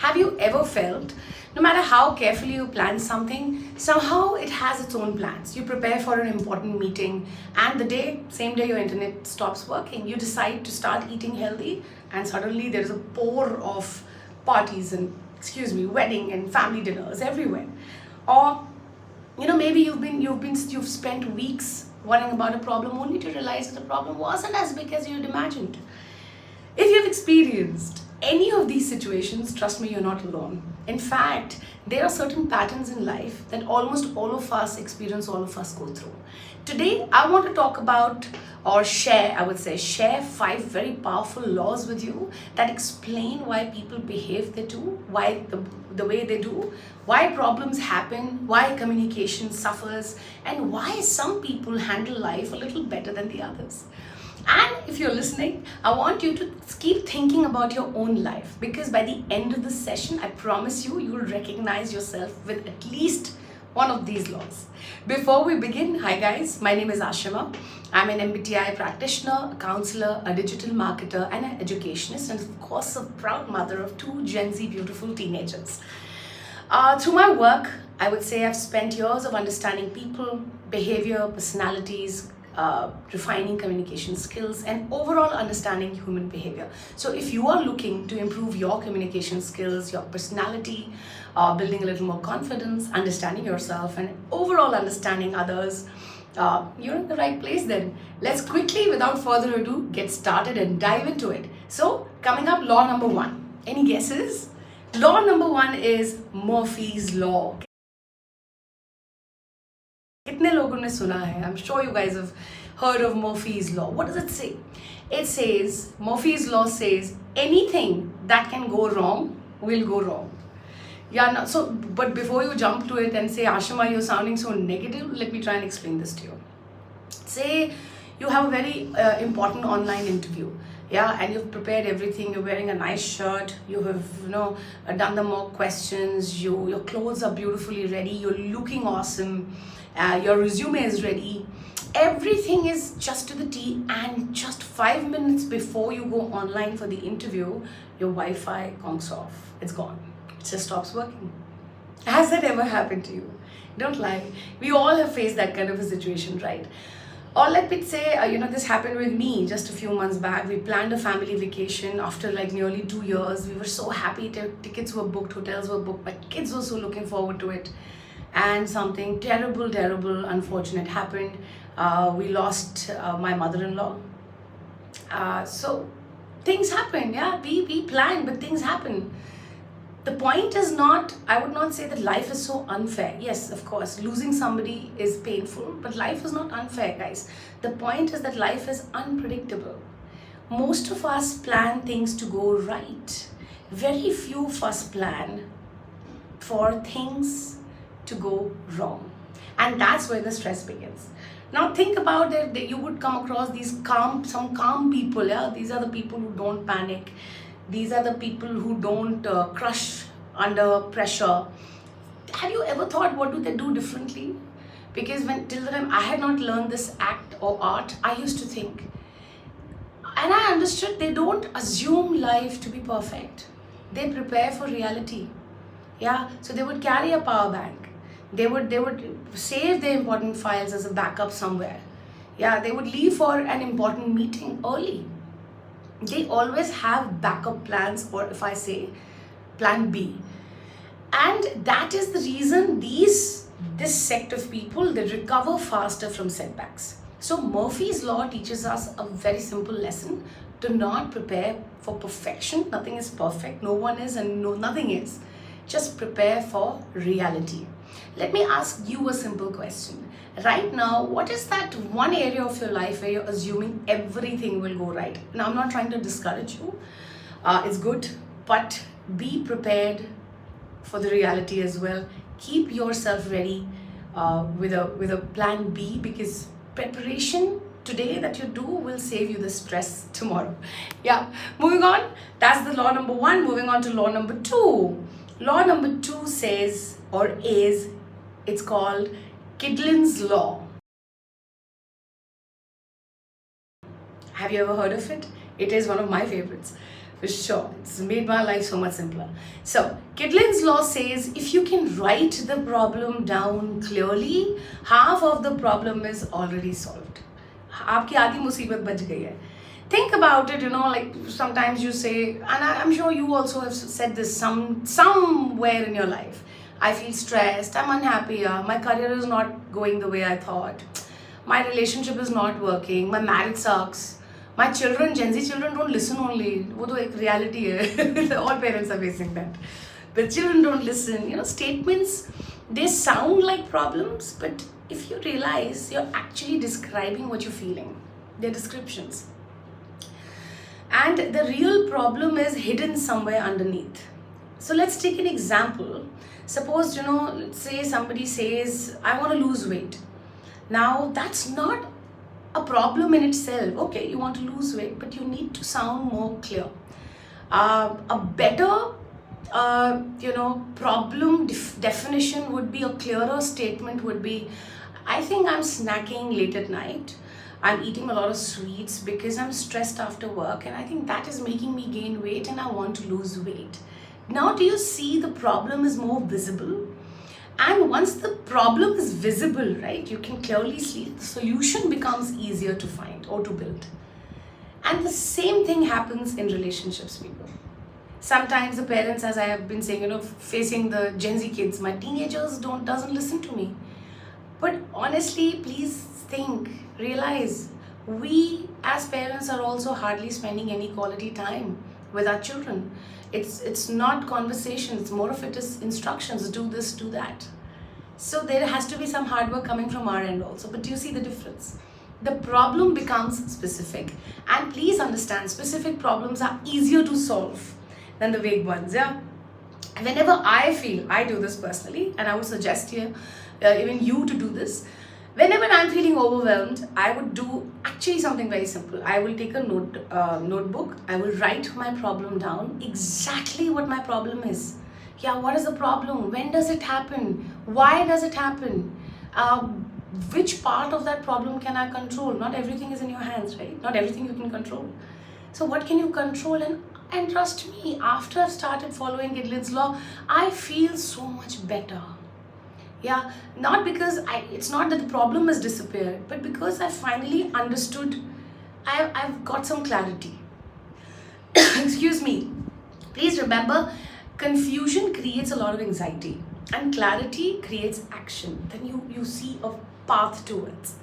Have you ever felt, no matter how carefully you plan something, somehow it has its own plans? You prepare for an important meeting and same day your internet stops working. You decide to start eating healthy and suddenly there's a pour of parties and, wedding and family dinners everywhere. Or, maybe you've spent weeks worrying about a problem only to realize that the problem wasn't as big as you'd imagined. If you've experienced any of these situations, trust me, you're not alone. In fact, there are certain patterns in life that almost all of us experience, all of us go through. Today, I want to talk about share 5 very powerful laws with you that explain why people behave they do, why the way they do, why problems happen, why communication suffers, and why some people handle life a little better than the others. And if you're listening, I want you to keep thinking about your own life, because by the end of the session, I promise you will recognize yourself with at least one of these laws. Before we begin, hi guys, my name is Ashima. I'm an MBTI practitioner, a counselor, a digital marketer, and an educationist, and of course, a proud mother of 2 Gen Z beautiful teenagers. Through my work, I would say I've spent years of understanding people, behavior, personalities, refining communication skills, and overall understanding human behavior. So if you are looking to improve your communication skills, your personality, building a little more confidence, understanding yourself, and overall understanding others, you're in the right place then. Let's quickly, without further ado, get started and dive into it. So coming up, law number 1. Any guesses? Law number 1 is Murphy's Law. कितने लोगों ने सुना है? I'm sure you guys have heard of Murphy's Law. What does it say? It says, Murphy's Law says, anything that can go wrong will go wrong. But before you jump to it and say, Ashima, you're sounding so negative, let me try and explain this to you. Say you have a very important online interview. And you've prepared everything, you're wearing a nice shirt, you have done the mock questions, your clothes are beautifully ready, you're looking awesome, your resume is ready, everything is just to the T, and just 5 minutes before you go online for the interview, your Wi-Fi conks off, it's gone, it just stops working. Has that ever happened to you? Don't lie, we all have faced that kind of a situation, right? Or let me say, this happened with me just a few months back. We planned a family vacation after like nearly 2 years. We were so happy, tickets were booked, hotels were booked, my kids were so looking forward to it. And something terrible, unfortunate happened. We lost my mother-in-law. So things happen, we planned, but things happen. The point is not, I would not say that life is so unfair. Yes, of course, losing somebody is painful, but life is not unfair, guys. The point is that life is unpredictable. Most of us plan things to go right. Very few of us plan for things to go wrong. And that's where the stress begins. Now think about it, that you would come across some calm people. These are the people who don't panic. These are the people who don't crush under pressure. Have you ever thought, what do they do differently? Because till the time I had not learned this act or art, I used to think, and I understood, they don't assume life to be perfect. They prepare for reality. So they would carry a power bank. They would save their important files as a backup somewhere. They would leave for an important meeting early. They always have backup plans, or if I say plan B. And that is the reason this sect of people, they recover faster from setbacks. So Murphy's Law teaches us a very simple lesson: do not prepare for perfection. Nothing is perfect, no one is, and nothing is. Just prepare for reality. Let me ask you a simple question. Right now, what is that one area of your life where you're assuming everything will go right? Now, I'm not trying to discourage you. It's good, but be prepared for the reality as well. Keep yourself ready with a plan B, because preparation today that you do will save you the stress tomorrow. Moving on. That's the law number 1. Moving on to law number 2. Law number 2 says, it's called Kidlin's Law. Have you ever heard of it? It is one of my favorites. For sure, it's made my life so much simpler. So, Kidlin's law says if you can write the problem down clearly, half of the problem is already solved. आपकी आधी मुसीबत बच गई है. Think about it, like sometimes you say, and I'm sure you also have said this somewhere in your life. I feel stressed, I'm unhappy, my career is not going the way I thought, my relationship is not working, my marriage sucks. My children, Gen Z children don't listen only. वो तो एक reality है. All parents are facing that. But children don't listen. Statements, they sound like problems, but if you realize you're actually describing what you're feeling, they're descriptions. And the real problem is hidden somewhere underneath. So let's take an example. Suppose, let's say somebody says, I want to lose weight. Now, that's not a problem in itself. Okay, you want to lose weight, but you need to sound more clear. A better problem definition would be, a clearer statement would be, I think I'm snacking late at night, I'm eating a lot of sweets because I'm stressed after work, and I think that is making me gain weight and I want to lose weight. Now do you see the problem is more visible? And once the problem is visible, right, you can clearly see, the solution becomes easier to find or to build. And the same thing happens in relationships, people. Sometimes the parents, as I have been saying, facing the Gen Z kids, my teenagers doesn't listen to me. But honestly, please realize, we as parents are also hardly spending any quality time with our children. It's not conversation, it's more of it is instructions, do this, do that. So there has to be some hard work coming from our end also. But do you see the difference? The problem becomes specific. And please understand, specific problems are easier to solve than the vague ones. Yeah. Whenever I feel, I do this personally, and I would suggest here, even you to do this. Whenever I'm feeling overwhelmed, I would do actually something very simple. I will take a notebook. I will write my problem down, exactly what my problem is. Yeah, what is the problem? When does it happen? Why does it happen? Which part of that problem can I control? Not everything is in your hands, right? Not everything you can control. So what can you control? And trust me, after I've started following Kidlin's law, I feel so much better. Yeah, not because it's not that the problem has disappeared, but because I finally understood, I've got some clarity. Excuse me. Please remember, confusion creates a lot of anxiety and clarity creates action. Then you see a path towards.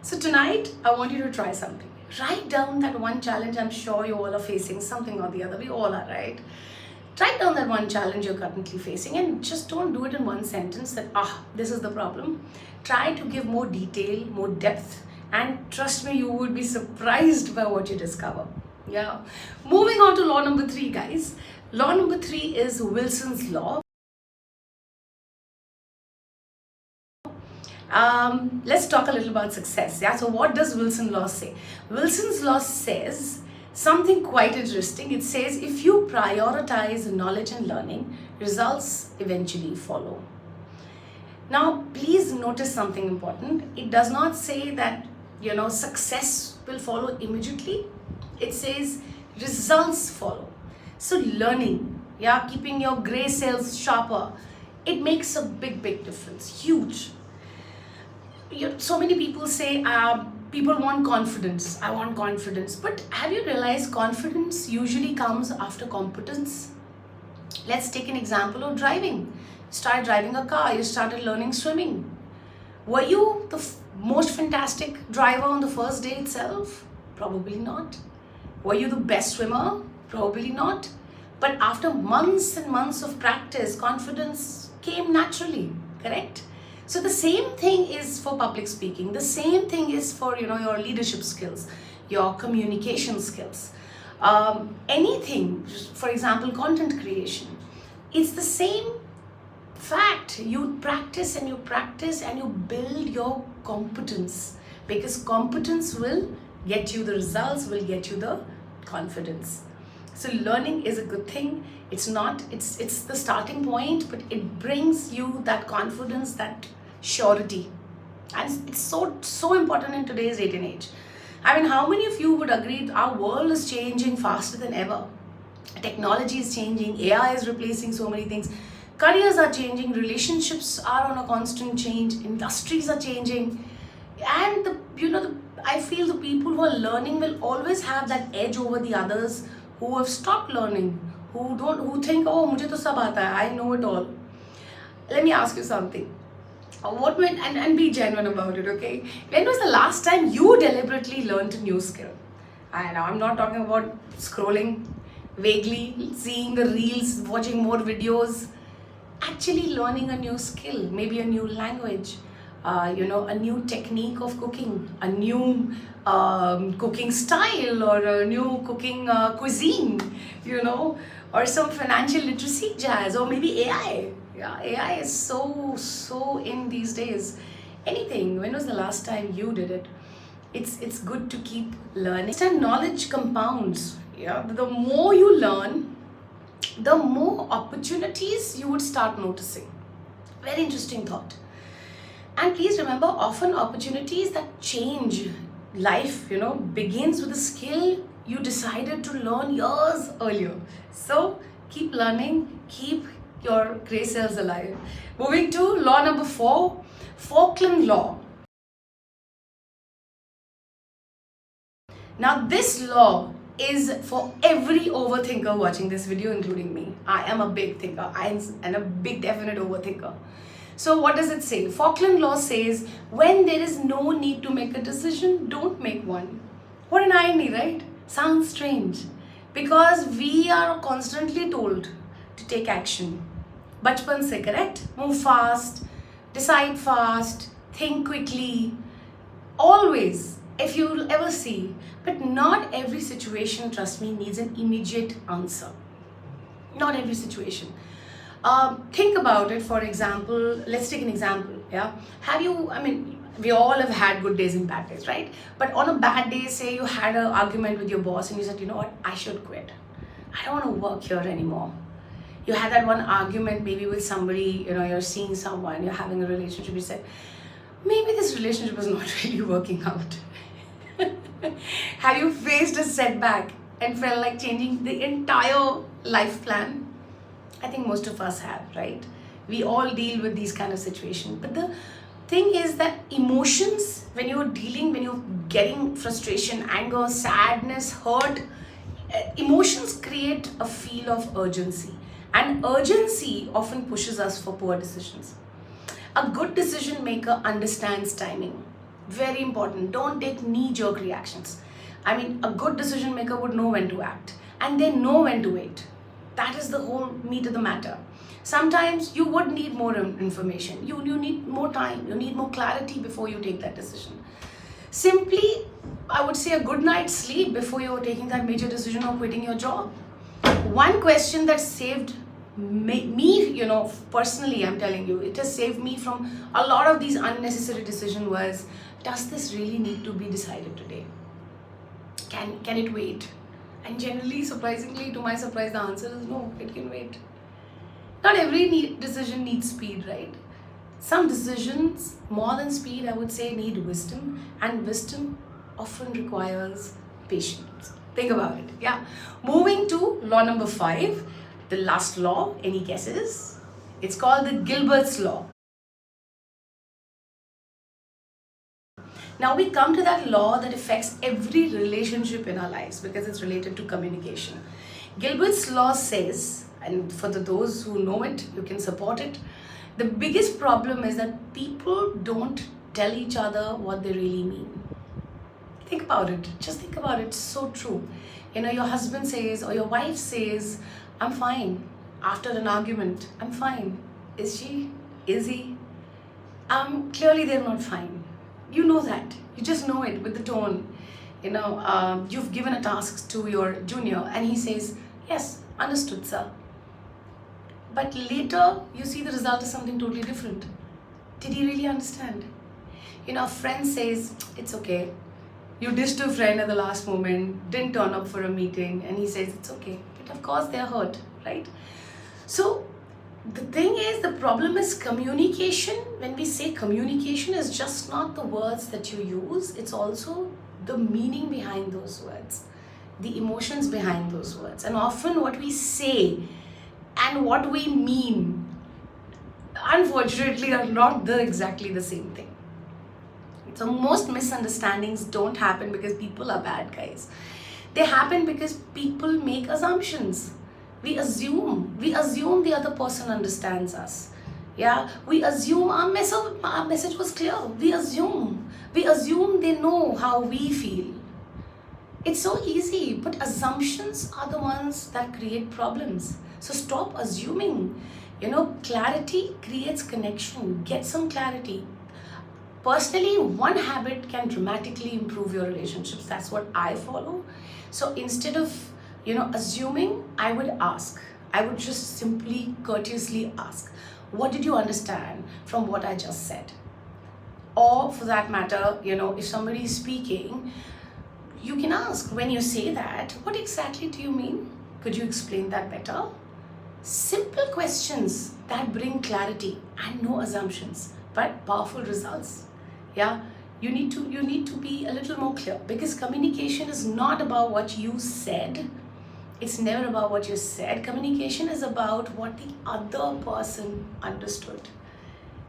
So tonight, I want you to try something. Write down that one challenge. I'm sure you all are facing something or the other. We all are, right? Write down that one challenge you're currently facing, and just don't do it in one sentence that, this is the problem. Try to give more detail, more depth, and trust me, you would be surprised by what you discover. Yeah. Moving on to law number 3, guys. Law number 3 is Wilson's law. Let's talk a little about success. Yeah. So what does Wilson's law say? Wilson's law says something quite interesting. It says if you prioritize knowledge and learning, results eventually follow. Now, please notice something important. It does not say that, success will follow immediately. It says results follow. So learning, keeping your gray cells sharper, it makes a big difference. Huge. So many people say, people want confidence. I want confidence. But have you realized confidence usually comes after competence? Let's take an example of driving. You started driving a car. You started learning swimming. Were you the most fantastic driver on the first day itself? Probably not. Were you the best swimmer? Probably not. But after months and months of practice, confidence came naturally, correct? So the same thing is for public speaking. The same thing is for, your leadership skills, your communication skills. Anything, for example, content creation. It's the same fact. You practice and you build your competence, because competence will get you the results, will get you the confidence. So learning is a good thing. It's the starting point, but it brings you that confidence, that surety. And it's so important in today's date and age. I mean, how many of you would agree our world is changing faster than ever? Technology is changing, AI is replacing so many things, careers are changing, relationships are on a constant change, industries are changing, and I feel the people who are learning will always have that edge over the others who have stopped learning, who think, oh, mujhe to sab aata hai, I know it all. Let me ask you something. And be genuine about it, okay? When was the last time you deliberately learned a new skill? And I'm not talking about scrolling vaguely, seeing the reels, watching more videos. Actually learning a new skill, maybe a new language, a new technique of cooking, a new cooking style, or a new cooking cuisine, or some financial literacy jazz, or maybe AI. Yeah, AI is so in these days. Anything. When was the last time you did it? It's good to keep learning. And knowledge compounds. Yeah, the more you learn, the more opportunities you would start noticing. Very interesting thought. And please remember, often opportunities that change life, begins with a skill you decided to learn years earlier. So keep learning, keep your grey cells alive. Moving to law number 4, Falkland Law. Now this law is for every overthinker watching this video, including me. I am a big thinker and a big definite overthinker. So what does it say? Falkland Law says, when there is no need to make a decision, don't make one. What an irony, right? Sounds strange. Because we are constantly told to take action. Bachpan se, correct? Move fast, decide fast, think quickly. Always, if you'll ever see. But not every situation, trust me, needs an immediate answer. Not every situation. Think about it. For example, let's take an example. Yeah, we all have had good days and bad days, right? But on a bad day, say you had an argument with your boss and you said, you know what, I should quit. I don't want to work here anymore. You had that one argument maybe with somebody, you're seeing someone, you're having a relationship, you said, maybe this relationship is not really working out. Have you faced a setback and felt like changing the entire life plan? I think most of us have, right? We all deal with these kind of situations. But the thing is that emotions, when you're getting frustration, anger, sadness, hurt, emotions create a feel of urgency. And urgency often pushes us for poor decisions. A good decision maker understands timing. Very important. Don't take knee-jerk reactions. A good decision maker would know when to act. And they know when to wait. That is the whole meat of the matter. Sometimes you would need more information. You need more time. You need more clarity before you take that decision. Simply, I would say a good night's sleep before you're taking that major decision of quitting your job. One question that saved me, personally, I'm telling you, it has saved me from a lot of these unnecessary decisions was, does this really need to be decided today? Can it wait? And generally, surprisingly, to my surprise, the answer is no, it can wait. Not every decision needs speed, right? Some decisions, more than speed, I would say, need wisdom. And wisdom often requires patience. Think about it, yeah. Moving to law number 5, the last law. Any guesses? It's called the Gilbert's Law. Now we come to that law that affects every relationship in our lives because it's related to communication. Gilbert's Law says, and for those who know it, you can support it, the biggest problem is that people don't tell each other what they really mean. Think about it. Just think about it. It's so true. Your husband says or your wife says, I'm fine. After an argument, I'm fine. Is she? Is he? Clearly they're not fine. You know that. You just know it with the tone. You've given a task to your junior and he says, yes, understood, sir. But later you see the result is something totally different. Did he really understand? A friend says, it's okay. You dished a friend at the last moment, didn't turn up for a meeting, and he says, it's okay. But of course they're hurt, right? So the thing is, the problem is communication. When we say communication is just not the words that you use, it's also the meaning behind those words. the emotions behind those words. And often what we say and what we mean, unfortunately, are not exactly the same thing. So most misunderstandings don't happen because people are bad guys. They happen because people make assumptions. We assume the other person understands us. Yeah, we assume our message was clear. We assume they know how we feel. It's so easy, but assumptions are the ones that create problems. So stop assuming. Clarity creates connection. Get some clarity. Personally, one habit can dramatically improve your relationships. That's what I follow. So instead of assuming, I would ask. I would just simply courteously ask, what did you understand from what I just said? Or for that matter, if somebody is speaking, you can ask, when you say that, what exactly do you mean? Could you explain that better? Simple questions that bring clarity and no assumptions, but powerful results. Yeah, you need to be a little more clear, because communication is not about what you said. It's never about what you said. Communication is about what the other person understood.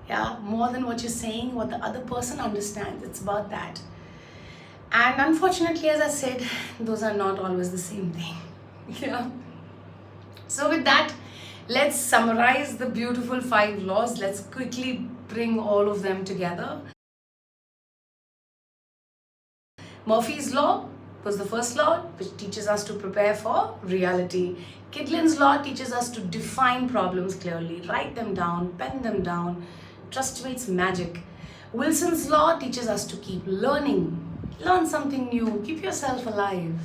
Yeah, more than what you're saying, what the other person understands. It's about that. And unfortunately, as I said, those are not always the same thing. Yeah. So with that, let's summarize the beautiful 5 laws. Let's quickly bring all of them together. Murphy's Law was the first law, which teaches us to prepare for reality. Kidlin's Law teaches us to define problems clearly, write them down, pen them down. Trust me, it's magic. Wilson's Law teaches us to keep learning. Learn something new. Keep yourself alive.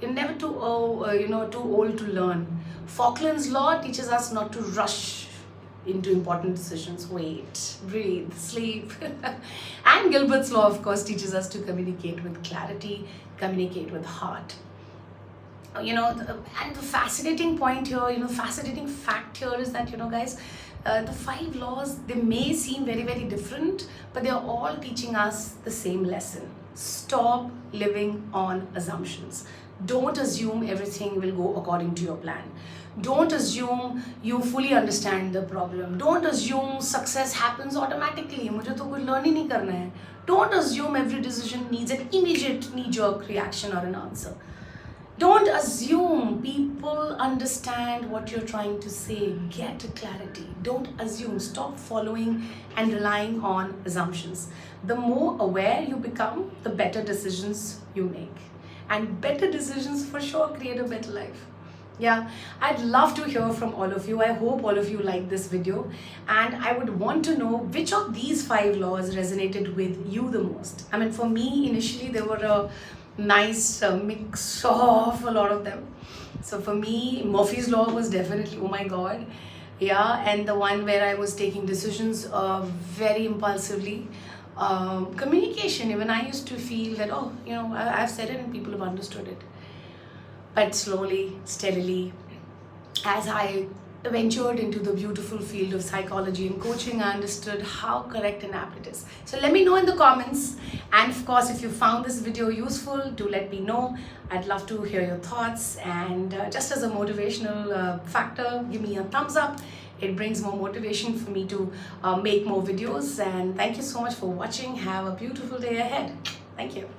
You're never too old to learn. Falkland's Law teaches us not to rush into important decisions. Wait, breathe, sleep. And Gilbert's Law, of course, teaches us to communicate with clarity, communicate with heart. And the fascinating point here, fascinating fact here is that, guys, the 5 laws, they may seem very, very different, but they're all teaching us the same lesson. Stop living on assumptions. Don't assume everything will go according to your plan. Don't assume you fully understand the problem. Don't assume success happens automatically. मुझे तो कुछ learn ही नहीं करना है. Don't assume every decision needs an immediate knee-jerk reaction or an answer. Don't assume people understand what you're trying to say. Get clarity. Don't assume. Stop following and relying on assumptions. The more aware you become, the better decisions you make. And better decisions for sure create a better life. Yeah, I'd love to hear from all of you. I hope all of you like this video. And I would want to know which of these 5 laws resonated with you the most. I mean, for me, initially, there were a nice mix of a lot of them. So for me, Murphy's Law was definitely, oh my God. Yeah, and the one where I was taking decisions very impulsively. Communication, even I used to feel that, I've said it and people have understood it. But slowly, steadily, as I ventured into the beautiful field of psychology and coaching, I understood how correct and apt it is. So let me know in the comments. And of course, if you found this video useful, do let me know. I'd love to hear your thoughts. And just as a motivational factor, give me a thumbs up. It brings more motivation for me to make more videos. And thank you so much for watching. Have a beautiful day ahead. Thank you.